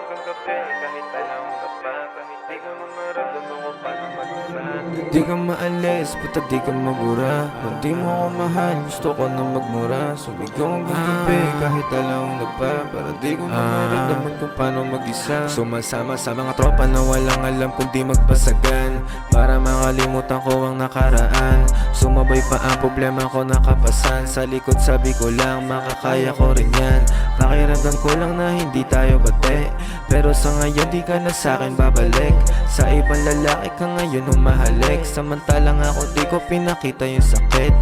hanggang gabi kahit alam ka pa, kahit di ko mamaramdaman kung paano mag-isa. Di ka maalis, puta di ka mabura. Kung di mo ako mahal, gusto ko na magmura. Sumigaw hanggang gabi kahit alam na pa, para di ko na maramdaman kung paano mag-isa. Sumasama sa mga tropa na walang alam kung di magpasagan, para makalimutan ko ang nakaraan. Sumabay pa ang problema ko nakapasan. Sa likod sabi ko lang, makakaya ko rin yan. Pakiramdam ko lang na hindi tayo bate, pero sa ngayon di ka na sa'kin babalik. Sa ibang lalaki ka ngayon umahalik, samantalang ako di ko pinakita yung sakit.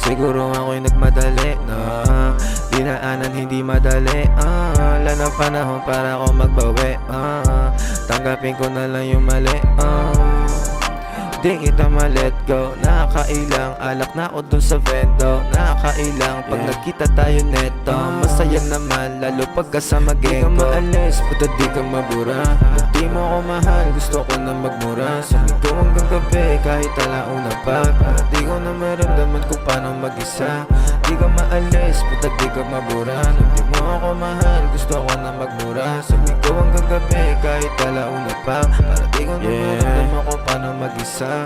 Siguro ako'y nagmadali na dinaanan hindi madali. Wala na panahon para ako magbawi. Tanggapin ko na lang yung mali. Di kita ma-let go. Nakakailang, alak na ako dun sa vendo. Nakakailang, pag nagkita tayo neto. Masaya naman, lalo pag kasama gengko. Di ka maalis, puta di ka mabura. Kung di mo ako mahal, gusto ko na magmura. Sumigaw hanggang gabi, kahit alauna pa, para di ko na maramdaman kung paano mag-isa. Di ka maalis, puta di ka mabura. Kung di mo ako mahal, gusto ko na magmura. Sumigaw hanggang gabi, kahit alauna pa, para di ko na maramdaman kung paano mag-isa.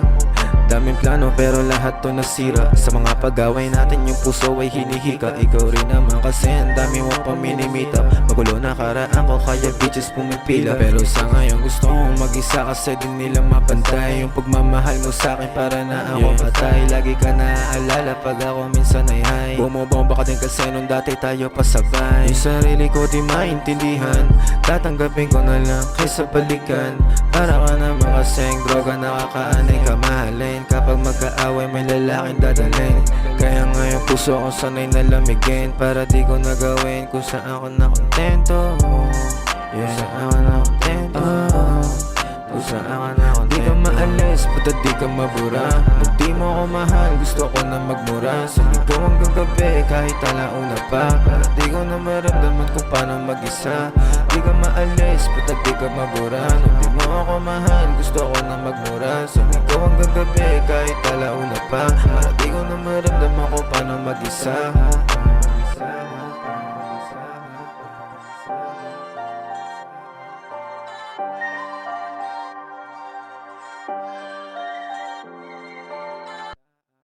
Daming plano pero lahat to nasira. Sa mga pag-away natin yung puso ay hinihika. Ikaw rin naman kasi ang dami mong paminimita. Magulo na karaan ko kaya bitches pumipila. Pero sa ngayon gusto kong mag-isa kasi di nila mapantay yung pagmamahal mo sa'kin para na ako patay. Lagi ka naaalala pag ako minsan ay high. Bumobomba ka din kasi nung dati tayo pasabay. Yung sarili ko di maintindihan, tatanggapin ko na lang kaysa balikan. Para ka naman kasing droga nakakaanay ka mahalin. Kapag magkaaway may lalaking dadalhin. Kaya ngayon puso ko sanay na lamigin, para di ko nagawin kung saan ako nakontento. Kung saan ako nakontento. Kung saan ako nakontento. Di ka maalis, puta di ka mabura. Kung di mo ako mahal, gusto ko na magmura. Sumigaw hanggang gabi kahit alauna pa, para di ko na maramdaman kung paano mag-isa. Di ka maalis, puta di ka mabura. Kung di mo ako mahal, gusto ko na magmura. Sumigaw hanggang gabi kahit alauna pa, para di ko na maramdaman kung paano mag-isa.